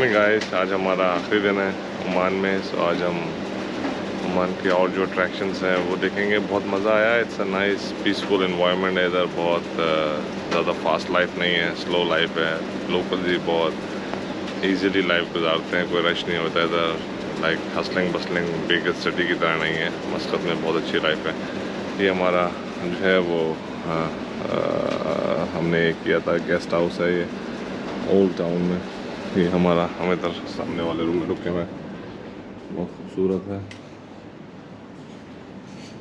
Morning guys, आज हमारा आखिरी दिन है ओमान में। सो आज हम ओमान के और जो अट्रैक्शंस हैं वो देखेंगे। बहुत मज़ा आया। It's a nice peaceful environment है इधर। बहुत ज़्यादा फास्ट लाइफ नहीं है, स्लो लाइफ है। लोकल भी बहुत ईजीली लाइफ गुजारते हैं, कोई रश नहीं होता इधर। Like hustling bustling big city की तरह नहीं है। मस्कत में बहुत अच्छी लाइफ है। ये हमारा जो है वो हमने किया था गेस्ट हाउस है ये ओल्ड टाउन में। ये हमारा हम इधर सामने वाले रूम में रुके हुए हैं। बहुत खूबसूरत है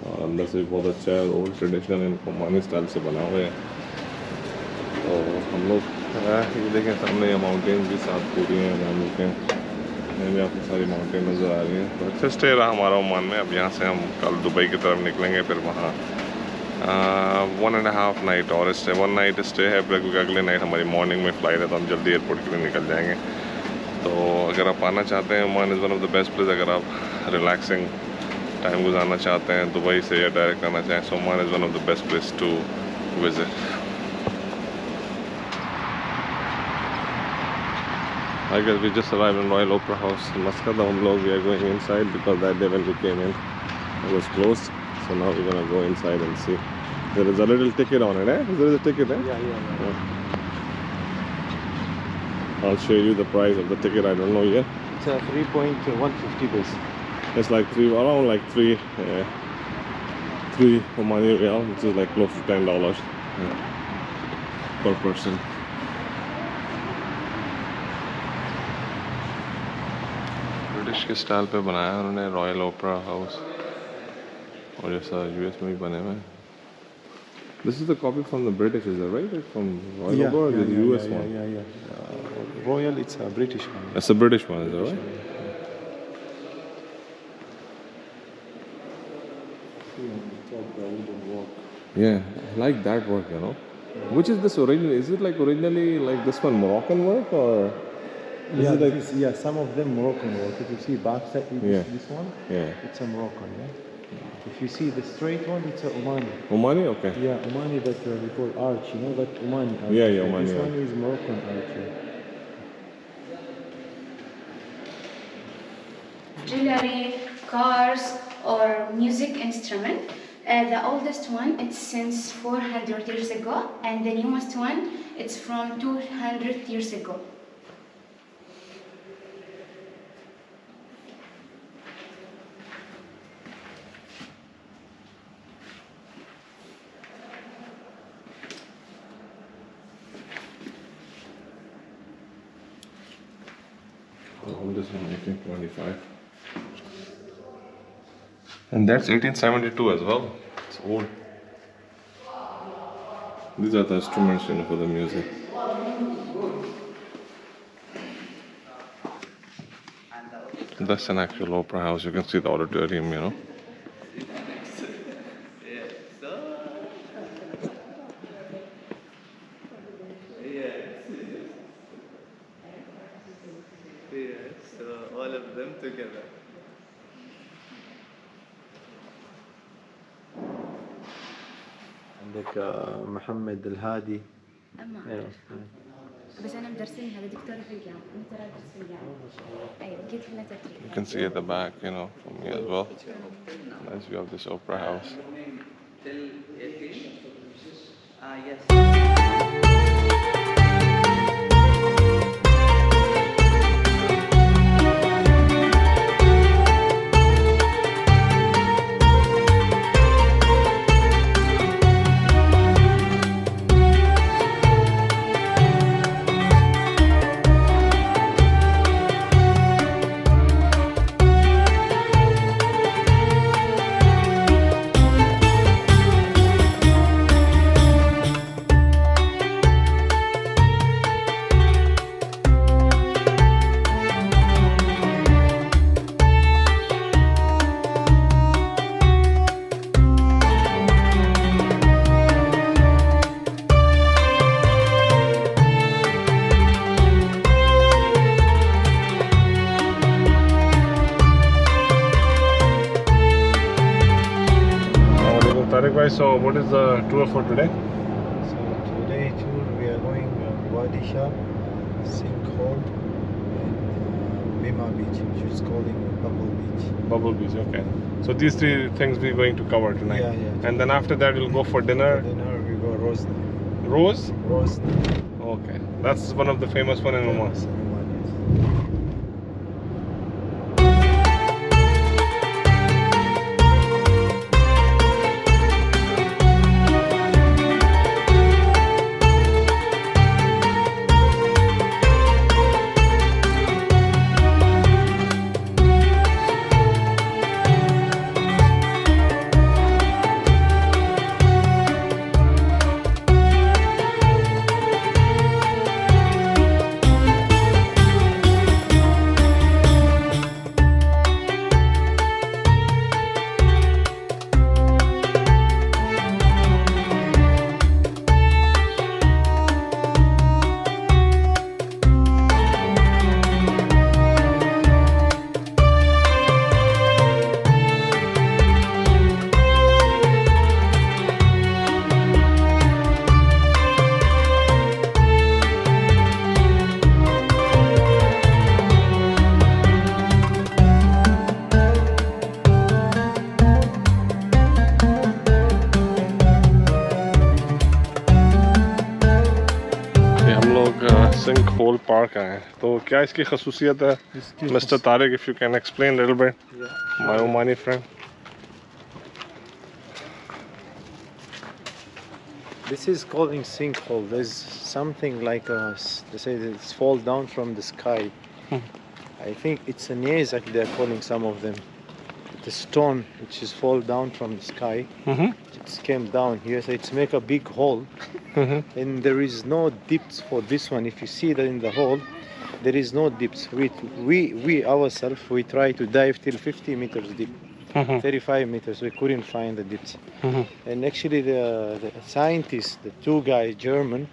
और अंदर से भी बहुत अच्छा है। ओल्ड ट्रेडिशनल इनको ओमानी स्टाइल से बना हुए हैं। तो हम लोग ये देखें सामने ये माउंटेन भी साथ पूरी हैं। हम रुके हैं, यहाँ भी आपको सारी माउंटेन नज़र आ रही हैं। तो अच्छा स्टे रहा हमारा ओमान में। अब यहाँ से हम कल दुबई की तरफ निकलेंगे, फिर वहाँ 1.5 नाइट और स्टे, 1 नाइट स्टे है क्योंकि अगले नाइट हमारी मॉर्निंग में फ़्लाइट है, तो हम जल्दी एयरपोर्ट के लिए निकल जाएंगे। तो अगर आप आना चाहते हैं, Oman is one of the best place. अगर आप रिलैक्सिंग टाइम गुजारना चाहते हैं दुबई से या डायरेक्ट आना चाहें, so Oman is one of the best place to visit. I guess we just arrived in Royal Opera House in Muscat. हम लोग we are going inside because that day when we came in it was closed. So now we're gonna go inside and see. There is a little ticket on it, eh? There is a ticket, eh? Yeah. I'll show you the price of the ticket. I don't know yet. It's a 3.150 base. It's like around three Omani Riyal, which is like close to $10 per person. British के style पे बनाया है उन्होंने royal opera house, और जैसा US में भी बने हुए हैं। This is the copy from the British, is that right? From Royal Opera or the US one? Yeah. Royal, it's a British one. That's the British one, is that right? Yeah, I like that work, you know. Which is this original? Is it like originally like this one Moroccan work or? Some of them Moroccan work. If you see backside, this one, it's a Moroccan. Yeah. If you see the straight one, it's a Omani. Omani, okay. Yeah, Omani that we call arch, you know, but Omani arch. Yeah, Omani. This one is Moroccan arch. Jewelry, cars, or music instrument. The oldest one, it's since 400 years ago, and the newest one, it's from 200 years ago. The oldest one, 1825. And that's 1872 as well. It's old. These are the instruments, you know, for the music. That's an actual opera house. You can see the auditorium, you know. So all of them together. عندك محمد الهادي. أما بس أنا مدرسينها لدكتورة في الجامعة، متى أدرس في الجامعة؟ أيوة قلت لها تدريب. You can see at the back, you know, from me as well. Nice view of this opera house. Till 18? Yes. So what is the tour for today? So today tour we are going Wadi Shab, Sinkhole, and Lima Beach, which is called Bubble Beach. Bubble Beach, okay. So these three things we're going to cover tonight. Yeah, yeah. And then after that we'll go for dinner. For dinner we go Rosny. Rose? Rosny. Okay. That's one of the famous one in Oman. Yes. Sinkhole park आए हैं तो क्या इसकी खसूसियत है mister Tariq if you can explain little bit my Omani friend This is called sinkhole. There's something like they say that it's fall down from the sky. I think it's a Nezak they're calling some of them. The stone which is fall down from the sky. It came down here, so it's make a big hole. And there is no depths for this one. If you see that in the hole, there is no depths. We ourselves we try to dive till 50 meters deep. 35 meters, we couldn't find the depths. And actually the scientists, the two guys, German,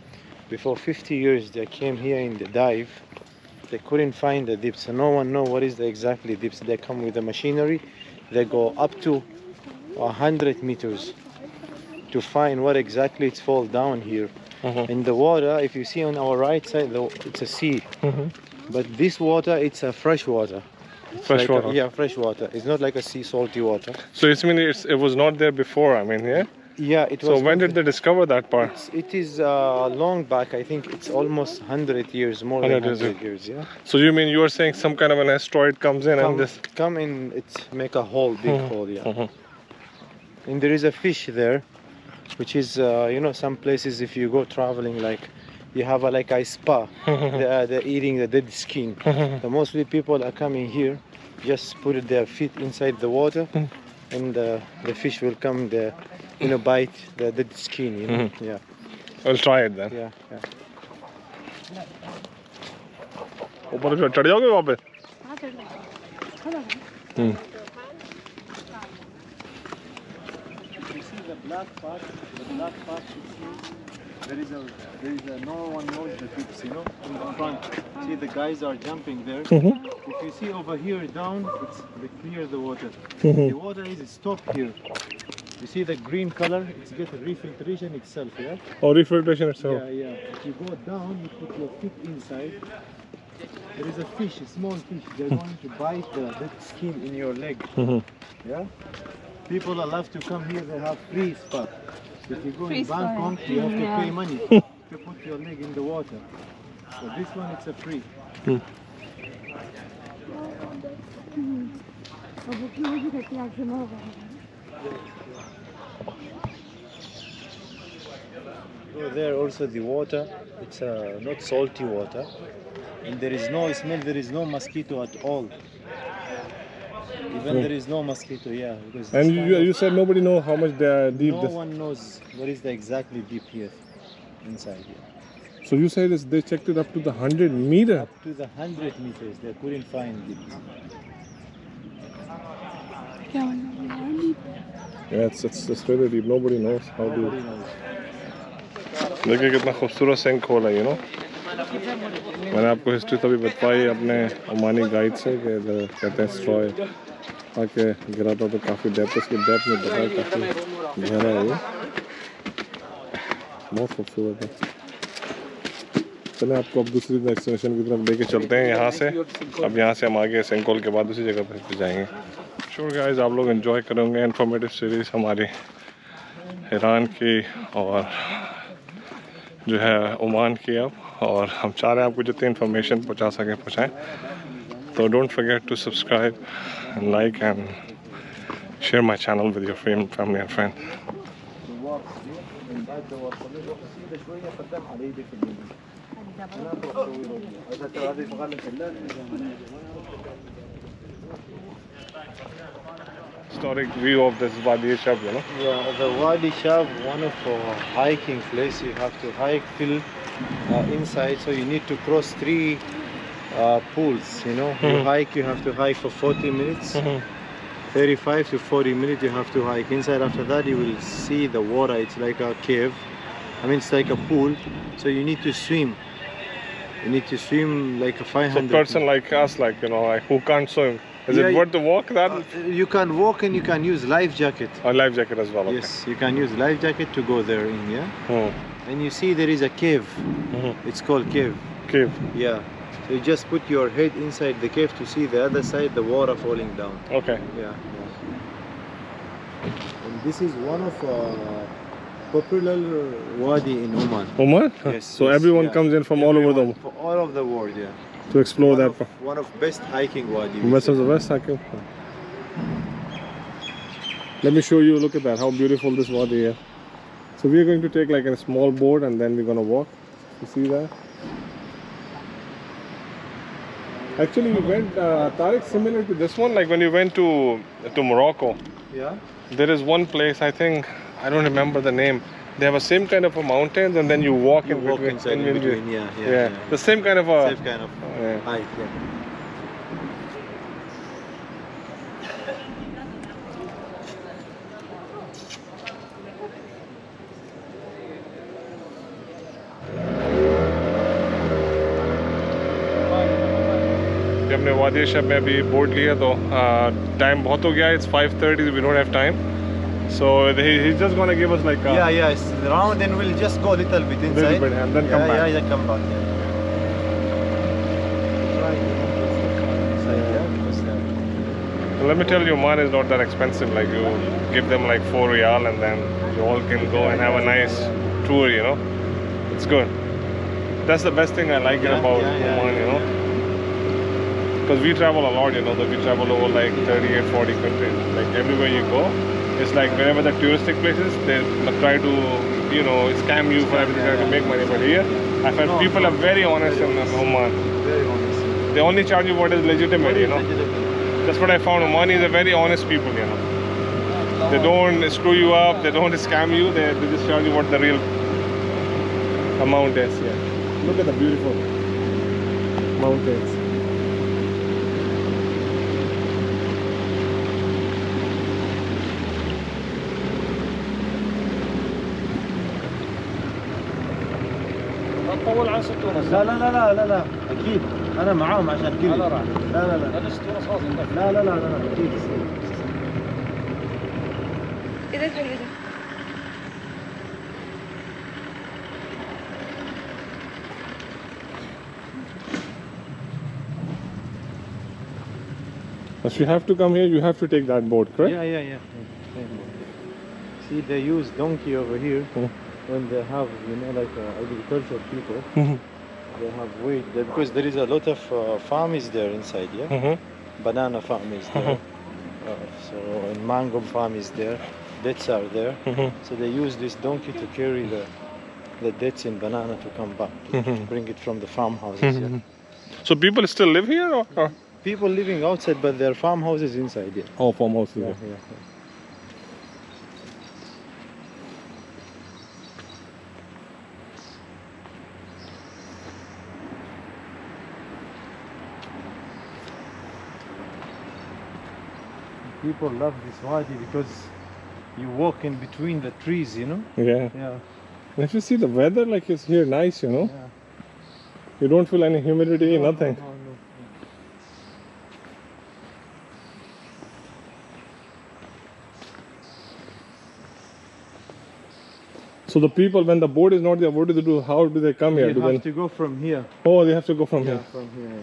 before 50 years they came here in the dive. They couldn't find the depths. So no one knows what is the exactly depths. They come with the machinery, they go up to 100 meters to find what exactly it's fall down here. In the water, if you see on our right side, it's a sea. But this water, it's a fresh water. Fresh like water. Yeah, fresh water. It's not like a sea salty water. So it's mean it was not there before, I mean, yeah? Yeah, it was. So when did they discover that part? It is long back. I think it's almost 100 years, more than 100 years. Yeah. So you mean you are saying some kind of an asteroid comes in and this? Come in, it's make a hole, big hole, yeah. And there is a fish there, which is you know, some places if you go traveling, like you have a like a spa, they're eating the dead skin. So mostly people are coming here, just put their feet inside the water, and the fish will come there, you know, bite the dead skin, you know. Yeah. I'll try it then. Yeah, yeah. ऊपर से चढ़ जाओगे वहाँ पे? You see the black part, there is a no one knows the depths, you know, in the front. See the guys are jumping there. If you see over here down, they clear the water. The water is stopped here. You see the green color, it's get a refiltration itself, yeah? Oh, refiltration itself. Yeah, yeah. If you go down, you put your feet inside. There is a fish, a small fish. They're going to bite the skin in your leg. Yeah? People love to come here, they have free spot. If you go in Bangkok, you have to pay money to put your leg in the water. So this one, it's a free. So there also the water, it's not salty water. And there is no smell, there is no mosquito at all. Even there is no mosquito, yeah. Because And you said nobody know how much they are deep. no one knows what is the exactly deep here, inside here. So you said they checked it up to the 100 meter. Up to the 100 meters, they couldn't find deep. Yeah, it's really deep. Nobody knows how deep. Nobody knows. देखिए कितना खूबसूरत sink hole है, you know. मैंने आपको history तभी बताई अपने Omani guide से कि कहते हैं स्ट्रॉय आके गिरा था तो काफ़ी डेप्थ, उसकी डेप्थ में बताया काफ़ी गहरा है ये, बहुत खूबसूरत है। चलें आपको अब दूसरी डेस्टिनेशन की तरफ लेके चलते हैं यहाँ से। अब यहाँ से हम आगे सिंकोल के बाद दूसरी जगह पर जाएंगे। श्योर गाइस, आप लोग एंजॉय करेंगे इन्फॉर्मेटिव सीरीज़ हमारी ईरान की और जो है ओमान की अब, और हम चाह रहे हैं आपको जितनी इन्फॉर्मेशन पहुँचा सकें पहुँचाएँ। तो don't forget to subscribe and like and share my channel with your family and friends. Historic view of this Wadi Shab, you know? Yeah, the Wadi Shab, one of hiking place. You have to hike till inside, so you need to cross three pools. You know, you hike. You have to hike for 40 minutes. 35 to 40 minutes you have to hike inside. After that you will see the water. It's like a cave. I mean, it's like a pool. So you need to swim. You need to swim like a 500. So person like us, like, you know, like who can't swim, is Yeah, it worth to walk that? You can walk and you can use life jacket. Or life jacket as well? Okay. Yes, you can use life jacket to go there in, yeah. And you see there is a cave. It's called cave. Cave. Yeah. So you just put your head inside the cave to see the other side, the water falling down. Okay. Yeah. And this is one of popular wadi in Oman. Oman? Yes. So yes, everyone yeah. comes in from all over the For all of the world, yeah. to explore One that. of, one of best hiking wadi. we West say. of the West, okay. Let me show you. Look at that. How beautiful this wadi is. So we are going to take like a small boat and then we're going to walk. You see that? Actually, we went, Tariq, similar to this one, like when we went to Morocco. Yeah. There is one place, I think, I don't remember the name. They have a same kind of a mountains and then you walk You in walk between. inside in between, yeah. The same kind of a... Safe kind of Yeah. hike, yeah. हमने वादी शब में अभी boat लिया तो time बहुत हो गया. It's 5:30. We don't have time. So he's just gonna give us like a Yeah, it's round and we'll just go a little bit inside. bit and then come back. Yeah, then come back. Yeah. Inside, yeah, because, Let me tell you, Oman is not that expensive. Like you give them like 4 riyal and then you all can go and have a nice tour. You know, it's good. That's the best thing I like about Oman. You know. Because we travel a lot, you know, that we travel over like 38, 40 countries. Like everywhere you go, it's like wherever the touristic places, they try to, you know, scam you for everything, try to make money. But here, I find people are very honest in Oman. very honest. They only charge you what is legitimate, you know. That's what I found. Omanis are very honest people, you know. They don't screw you up, they don't scam you, they just charge you what the real amount is. Yeah. Look at the beautiful mountains. طول عن 6 ونص. لا لا لا لا لا لا اكيد انا معاهم عشان كذا. انا راح. لا لا لا انا 6 ونص خلاص ينقفل. لا لا لا لا اكيد. إذا كان If you have to come here, you have to take that boat, correct? Yeah. See, they use donkey over here when they have, you know, like agricultural people. They have weight there because there is a lot of farms there inside. Yeah, banana farm is there. So and mango farm is there. Dates are there. So they use this donkey to carry the dates and banana to come back, bring it from the farmhouses. Yeah. So people still live here, or? People living outside, but their farmhouses inside. Yeah. Oh, farmhouses. Yeah. People love this wadi because you walk in between the trees, you know. Yeah. Yeah. And if you see the weather, like it's here nice, you know. Yeah. You don't feel any humidity, nothing. No. So the people, when the boat is not there, what do they do? How do they come here? You Do have they... to go from here. Oh, they have to go from Yeah, here. from here.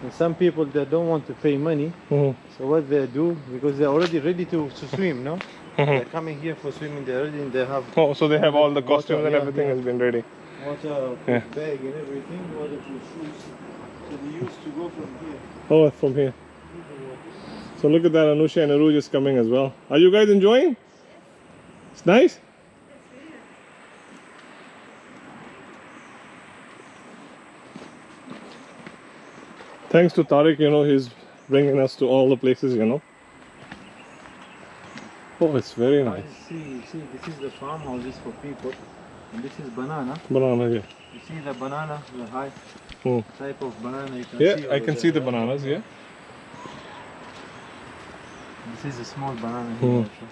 And some people they don't want to pay money, Mhm. so what they do, because they're already ready to swim, no? Mhm. They're coming here for swimming. They're ready. And they have Oh, so they have all the Water, costumes and yeah, everything yeah. has been ready. waterproof Yeah. bag and everything, waterproof shoes. So they used to go from here. Oh, from here. So look at that, Anusha and Aruj is coming as well. Are you guys enjoying? It's nice? Thanks to Tariq, he's bringing us to all the places. Oh, it's very nice. See, this is the farmhouses for people. And this is banana. Banana, yeah. You see the banana, the high Hmm. type of banana you can Yeah, see I over can there. see the bananas, yeah. This is a small banana Hmm. here also.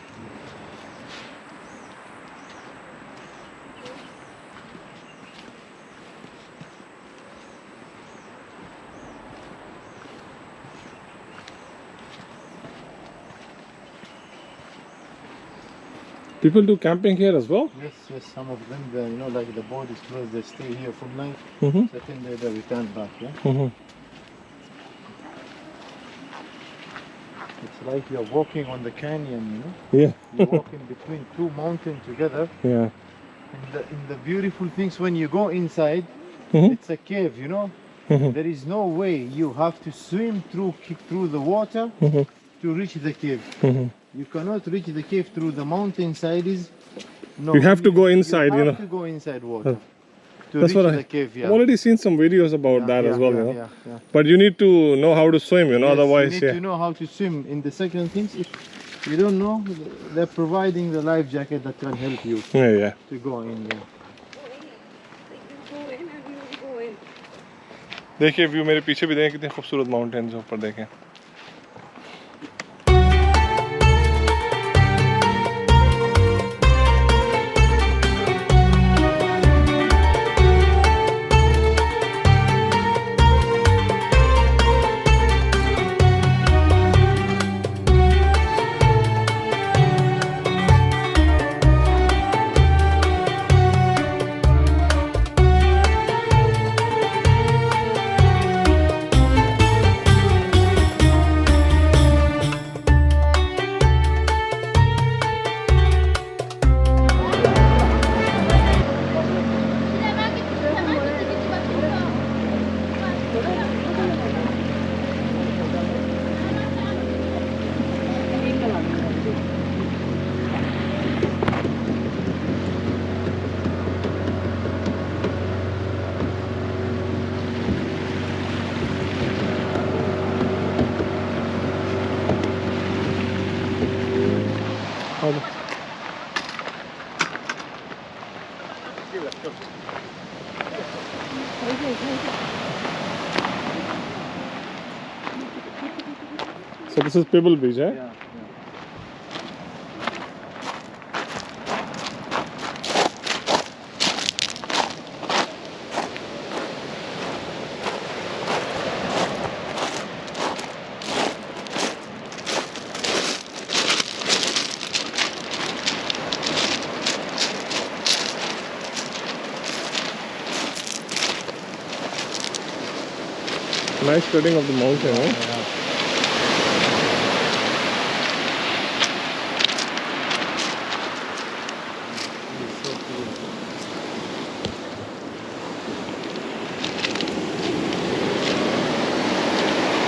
People do camping here as well. Yes, some of them, like the boat is closed, they stay here for night. Mm-hmm. Second day they return back, yeah? Mm-hmm. It's like you're walking on the canyon, Yeah. You're walking between two mountains together. Yeah. And the beautiful things when you go inside, Mhm. it's a cave, Mhm. There is no way you have to swim through the water Mhm. to reach the cave. Mhm. You cannot reach the cave through the mountainside. No, You have to go inside, You have to go inside water to That's reach what the cave. Yeah. I've already seen some videos about that as well, Yeah. But you need to know how to swim, Yes, otherwise, you need to know how to swim. In the second things, if you don't know, they're providing the life jacket that can help you Yeah. to go in there. देखिए view मेरे पीछे भी देखें कितने खूबसूरत mountains ऊपर देखें. So this is Pebble Beach, eh? Yeah. Nice cutting of the mountain, eh?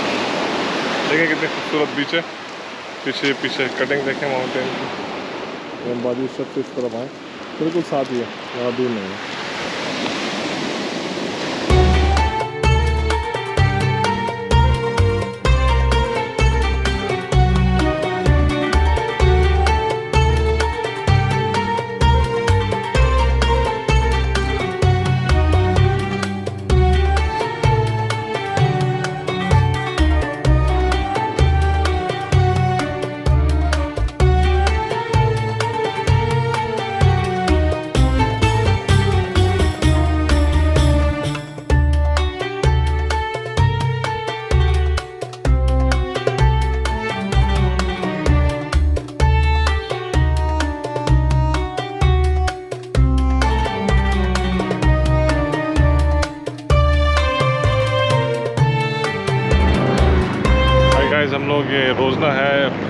देखिए कितने खूबसूरत बीच है. पीछे कटिंग देखें माउंटेन की. बाजू सब इस तरफ आए बिल्कुल साथ ही है, ज़्यादा दूर नहीं है.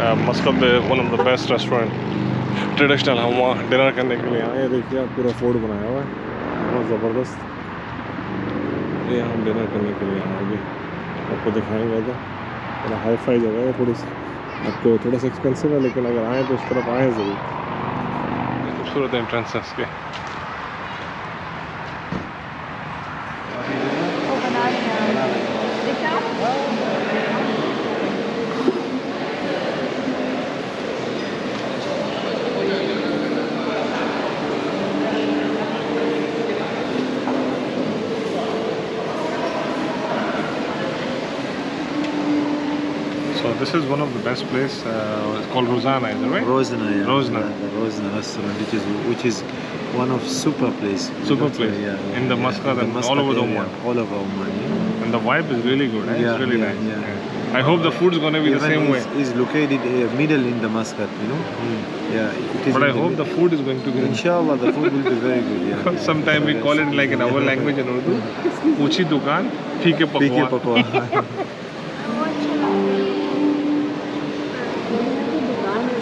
मस्कत one of the best restaurant traditional. हम वहाँ डिनर करने के लिए आए। देखिए आप पूरा फूड बनाया हुआ है बहुत ज़बरदस्त। ये हम डिनर करने के लिए आए अभी आपको दिखाएंगे। इधर थोड़ा हाई फाई जगह है, थोड़ी सी आपको थोड़ा सा एक्सपेंसिव है, लेकिन अगर आए तो उस तरफ आए ज़रूर। खूबसूरत एंट्रेंस है इसके। So this is one of the best place. It's called Rosanna, is it right? Rosna, yeah. Rosna. The Rosna restaurant, which is one of super place. Super That's, place. In the Muscat and all over the area, Oman. all over Oman. Yeah. And the vibe is really good. Eh? Yeah, It's really yeah, nice. yeah. Yeah. I hope the food's gonna be the same way. Is located middle in the Muscat, you know. Yeah. It is But I in the hope the food is going to be. Inshallah, the food will be very good. Yeah. Sometime we call it like in our language in Urdu. Uchi dukan, phike Pike pakwan. pakwan. दुकान है